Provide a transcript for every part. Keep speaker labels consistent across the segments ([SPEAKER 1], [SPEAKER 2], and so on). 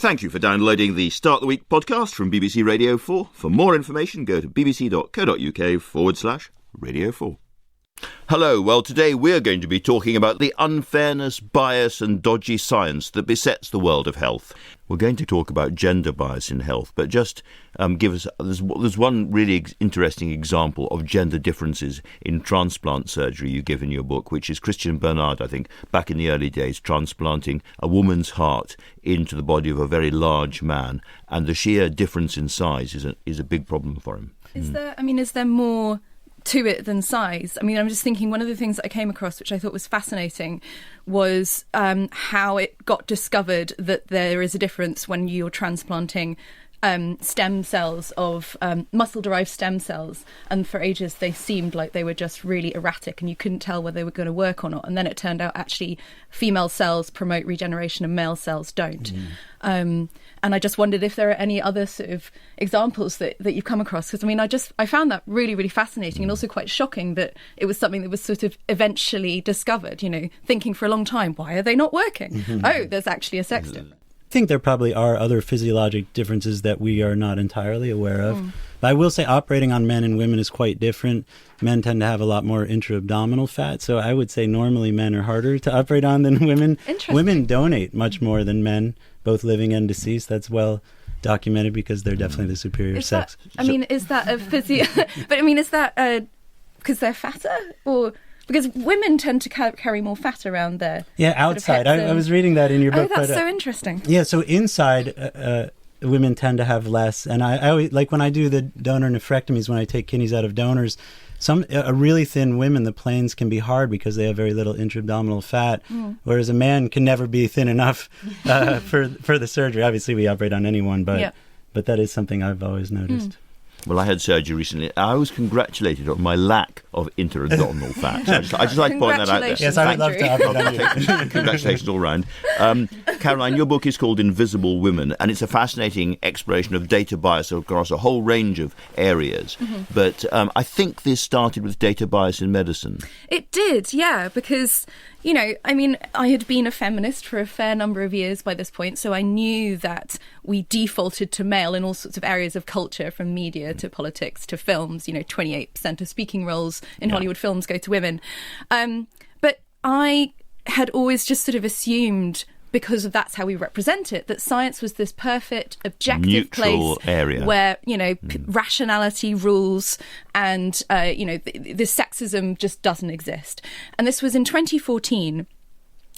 [SPEAKER 1] Thank you for downloading the Start the Week podcast from BBC Radio 4. For more information, go to bbc.co.uk/Radio 4. Hello, well today we're going to be talking about the unfairness, bias and dodgy science that besets the world of health. We're going to talk about gender bias in health, but just give us, there's one really interesting example of gender differences in transplant surgery you give in your book, which is Christian Bernard, I think, back in the early days, transplanting a woman's heart into the body of a very large man, and the sheer difference in size is a big problem for him.
[SPEAKER 2] Is there more to it than size? I mean, I'm just thinking one of the things that I came across, which I thought was fascinating, was how it got discovered that there is a difference when you're transplanting stem cells of muscle-derived stem cells, and for ages they seemed like they were just really erratic and you couldn't tell whether they were going to work or not, and then it turned out actually female cells promote regeneration and male cells don't. And I just wondered if there are any other sort of examples that you've come across, because I mean I found that really, really fascinating and also quite shocking that it was something that was sort of eventually discovered, thinking for a long time, why are they not working? Oh, there's actually a sex difference.
[SPEAKER 3] I think there probably are other physiologic differences that we are not entirely aware of. But I will say operating on men and women is quite different. Men tend to have a lot more intra-abdominal fat, so I would say normally men are harder to operate on than women. Women donate much more than men, both living and deceased. That's well documented because they're definitely the superior sex.
[SPEAKER 2] Is that a physio? But I mean, is that because they're fatter, or because women tend to carry more fat around there?
[SPEAKER 3] Yeah, outside. I was reading that in your book.
[SPEAKER 2] Oh, that's so interesting.
[SPEAKER 3] Yeah, so inside, women tend to have less. And I always, like when I do the donor nephrectomies, when I take kidneys out of donors, a really thin women, the planes can be hard because they have very little intra-abdominal fat, whereas a man can never be thin enough for the surgery. Obviously, we operate on anyone, but that is something I've always noticed.
[SPEAKER 1] Well, I had surgery recently. I was congratulated on my lack of intra-abdominal fat. So I just like to point that out there.
[SPEAKER 3] Yes, I would love to operate on you.
[SPEAKER 1] Congratulations all round. Caroline, your book is called Invisible Women, and it's a fascinating exploration of data bias across a whole range of areas. But I think this started with data bias in medicine.
[SPEAKER 2] It did, yeah, because I had been a feminist for a fair number of years by this point, so I knew that we defaulted to male in all sorts of areas of culture, from media to politics to films. 28% of speaking roles in Hollywood films go to women. But I had always just sort of assumed, because that's how we represent it, that science was this perfect, objective
[SPEAKER 1] neutral
[SPEAKER 2] place
[SPEAKER 1] area
[SPEAKER 2] where, rationality rules and, this sexism just doesn't exist. And this was in 2014.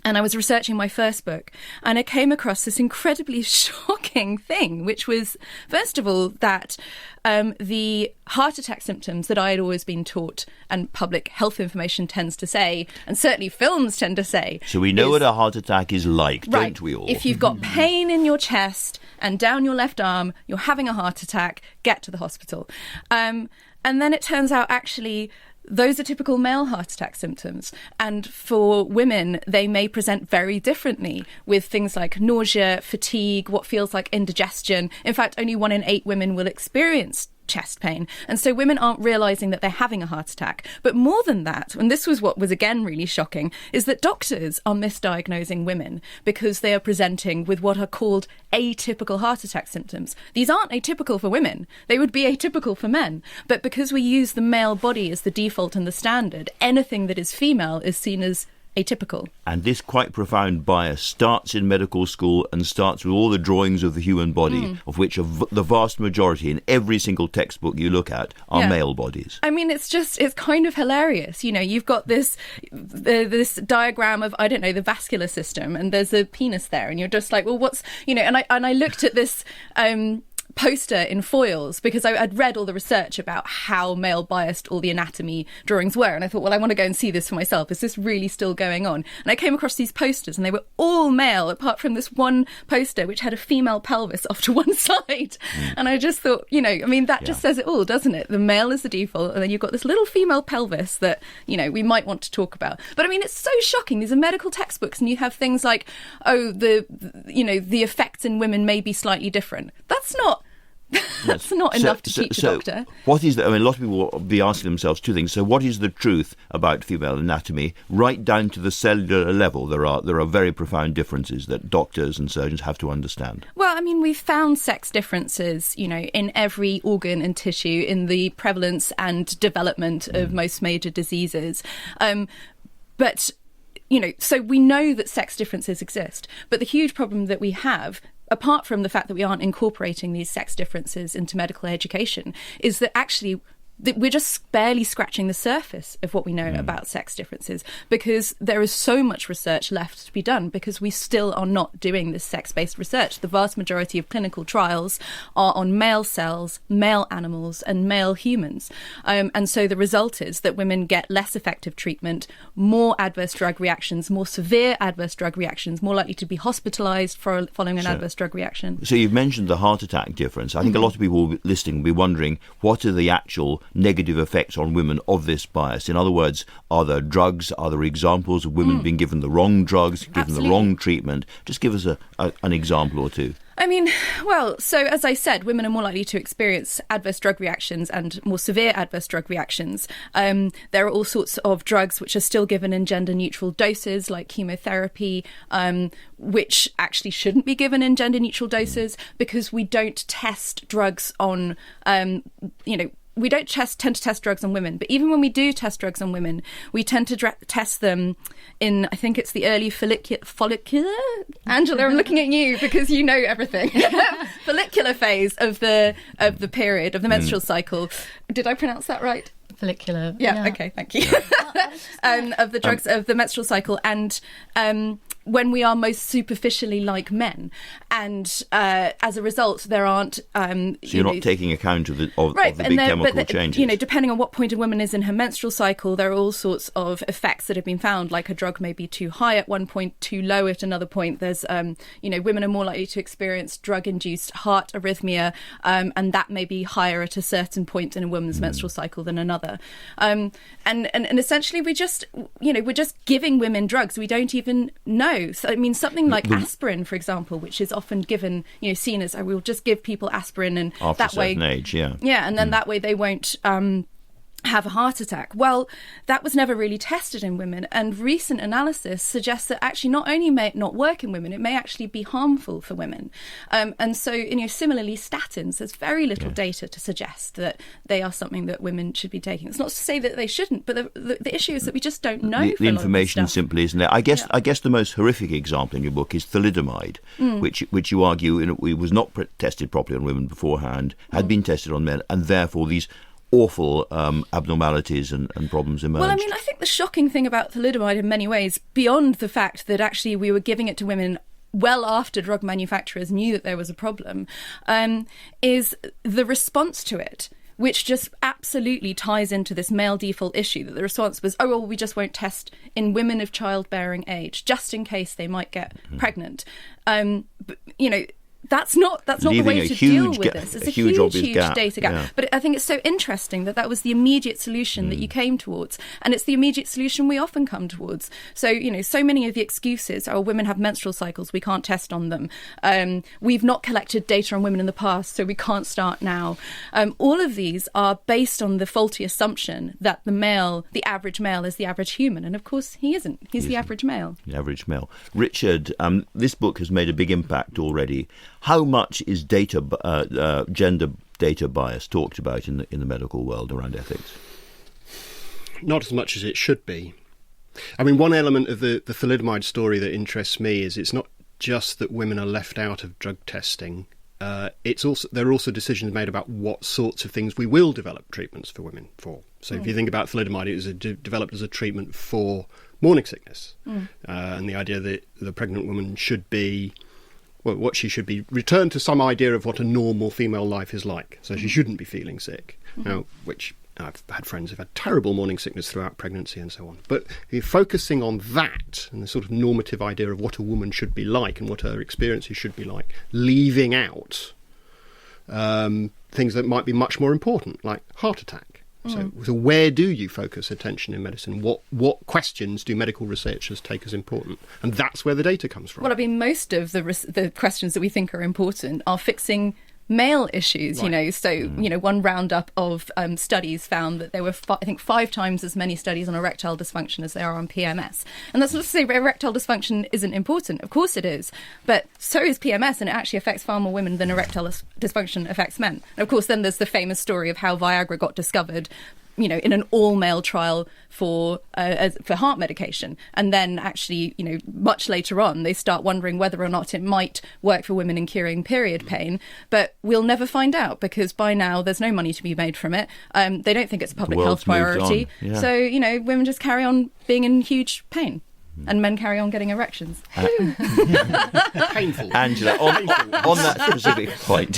[SPEAKER 2] And I was researching my first book, and I came across this incredibly shocking thing, which was, first of all, that the heart attack symptoms that I had always been taught, and public health information tends to say, and certainly films tend to say.
[SPEAKER 1] So we know what a heart attack is like, don't we all?
[SPEAKER 2] If you've got pain in your chest and down your left arm, you're having a heart attack, get to the hospital. And then it turns out, actually, those are typical male heart attack symptoms. And for women, they may present very differently, with things like nausea, fatigue, what feels like indigestion. In fact, only 1 in 8 women will experience chest pain. And so women aren't realizing that they're having a heart attack. But more than that, and this was what was again really shocking, is that doctors are misdiagnosing women because they are presenting with what are called atypical heart attack symptoms. These aren't atypical for women. They would be atypical for men. But because we use the male body as the default and the standard, anything that is female is seen as atypical.
[SPEAKER 1] And this quite profound bias starts in medical school and starts with all the drawings of the human body, of which the vast majority in every single textbook you look at are male bodies.
[SPEAKER 2] I mean, it's kind of hilarious. You've got this diagram of, the vascular system, and there's a penis there, and you're just like, well, what's, and I looked at this poster in foils because I'd read all the research about how male biased all the anatomy drawings were, and I thought, well, I want to go and see this for myself. Is this really still going on? And I came across these posters, and they were all male apart from this one poster which had a female pelvis off to one side. And I just thought, that just says it all, doesn't it? The male is the default, and then you've got this little female pelvis that we might want to talk about. But it's so shocking. These are medical textbooks, and you have things like, the effects in women may be slightly different. That's not That's not enough to teach a doctor.
[SPEAKER 1] What is the, I mean, a lot of people will be asking themselves two things. So what is the truth about female anatomy right down to the cellular level? There are very profound differences that doctors and surgeons have to understand.
[SPEAKER 2] Well, I mean, we've found sex differences, in every organ and tissue, in the prevalence and development of most major diseases. But so we know that sex differences exist. But the huge problem that we have, apart from the fact that we aren't incorporating these sex differences into medical education, is that actually we're just barely scratching the surface of what we know about sex differences, because there is so much research left to be done, because we still are not doing this sex-based research. The vast majority of clinical trials are on male cells, male animals, and male humans. And so the result is that women get less effective treatment, more adverse drug reactions, more severe adverse drug reactions, more likely to be hospitalised following an adverse drug reaction.
[SPEAKER 1] So you've mentioned the heart attack difference. I think a lot of people listening will be wondering, what are the actual negative effects on women of this bias? In other words, are there drugs? Are there examples of women being given the wrong drugs, given the wrong treatment? Just give us an example or two.
[SPEAKER 2] I mean, well, so as I said, women are more likely to experience adverse drug reactions and more severe adverse drug reactions. There are all sorts of drugs which are still given in gender-neutral doses, like chemotherapy, which actually shouldn't be given in gender-neutral doses, because we don't test drugs on, we don't tend to test drugs on women. But even when we do test drugs on women, we tend to test them in, I think it's the early follicular? Angela, I'm looking at you because you know everything. Follicular phase of the period, of the menstrual cycle. Did I pronounce that right?
[SPEAKER 4] Follicular.
[SPEAKER 2] Yeah. Okay, thank you. Of the drugs of the menstrual cycle, and when we are most superficially like men, and as a result, there aren't.
[SPEAKER 1] So you're not taking account of the big chemical changes.
[SPEAKER 2] Depending on what point a woman is in her menstrual cycle, there are all sorts of effects that have been found. Like a drug may be too high at one point, too low at another point. There's, women are more likely to experience drug-induced heart arrhythmia, and that may be higher at a certain point in a woman's menstrual cycle than another. And essentially, we're just giving women drugs we don't even know. So I mean, something like aspirin, for example, which is often given, seen as, we'll just give people aspirin, and
[SPEAKER 1] after
[SPEAKER 2] that
[SPEAKER 1] a certain age,
[SPEAKER 2] and then that way they won't have a heart attack. Well, that was never really tested in women, and recent analysis suggests that actually not only may it not work in women, it may actually be harmful for women. And so, similarly, statins, there's very little data to suggest that they are something that women should be taking. It's not to say that they shouldn't, but the issue is that we just don't know.
[SPEAKER 1] The information simply isn't there. I guess the most horrific example in your book is thalidomide, which you argue it was not tested properly on women beforehand, had been tested on men, and therefore these awful abnormalities and problems emerged.
[SPEAKER 2] Well, I mean, I think the shocking thing about thalidomide in many ways, beyond the fact that actually we were giving it to women well after drug manufacturers knew that there was a problem, is the response to it, which just absolutely ties into this male default issue, that the response was, we just won't test in women of childbearing age, just in case they might get pregnant. That's not the way to deal with this. It's a huge data gap.
[SPEAKER 1] Yeah.
[SPEAKER 2] But I think it's so interesting that was the immediate solution that you came towards. And it's the immediate solution we often come towards. So, so many of the excuses are women have menstrual cycles, we can't test on them. We've not collected data on women in the past, so we can't start now. All of these are based on the faulty assumption that the average male is the average human. And of course, he isn't. He's the average male.
[SPEAKER 1] The average male. Richard, this book has made a big impact already. How much is gender data bias talked about in the medical world around ethics?
[SPEAKER 5] Not as much as it should be. I mean, one element of the thalidomide story that interests me is it's not just that women are left out of drug testing. There are also decisions made about what sorts of things we will develop treatments for women for. So if you think about thalidomide, it was developed as a treatment for morning sickness, and the idea that the pregnant woman should be. Well, what she should be returned to some idea of what a normal female life is like. So she shouldn't be feeling sick. Now, which I've had friends who've had terrible morning sickness throughout pregnancy and so on. But if you're focusing on that and the sort of normative idea of what a woman should be like and what her experiences should be like, leaving out things that might be much more important, like heart attack. So where do you focus attention in medicine? What questions do medical researchers take as important? And that's where the data comes from.
[SPEAKER 2] Well, I mean, most of the questions that we think are important are fixing male issues, So, one roundup of studies found that there were, I think, 5 times as many studies on erectile dysfunction as there are on PMS. And that's not to say erectile dysfunction isn't important. Of course it is. But so is PMS, and it actually affects far more women than erectile dysfunction affects men. And of course, then there's the famous story of how Viagra got discovered, in an all-male trial for heart medication. And then actually, much later on, they start wondering whether or not it might work for women in curing period pain. But we'll never find out, because by now there's no money to be made from it. They don't think it's a public health priority. Yeah. So, women just carry on being in huge pain. And men carry on getting erections.
[SPEAKER 5] Painful.
[SPEAKER 1] Angela, on that specific point.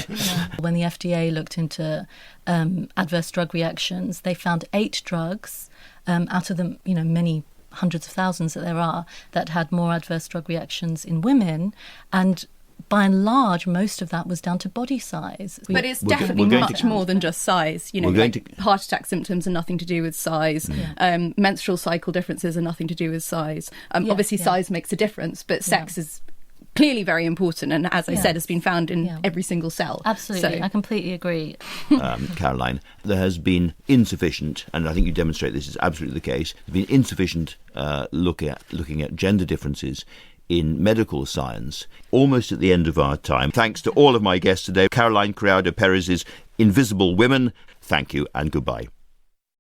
[SPEAKER 4] When the FDA looked into adverse drug reactions, they found 8 drugs out of the many hundreds of thousands that there are that had more adverse drug reactions in women. And by and large, most of that was down to body size.
[SPEAKER 2] But it's definitely much more than just size. Heart attack symptoms are nothing to do with size. Yeah. Menstrual cycle differences are nothing to do with size. Obviously, size makes a difference, but sex is clearly very important. And as I said, has been found in every single cell.
[SPEAKER 4] Absolutely. I completely agree.
[SPEAKER 1] Caroline, there has been insufficient, and I think you demonstrate this is absolutely the case, there's been insufficient looking at gender differences in medical science. Almost at the end of our time. Thanks to all of my guests today. Caroline Criado Perez's Invisible Women. Thank you and goodbye.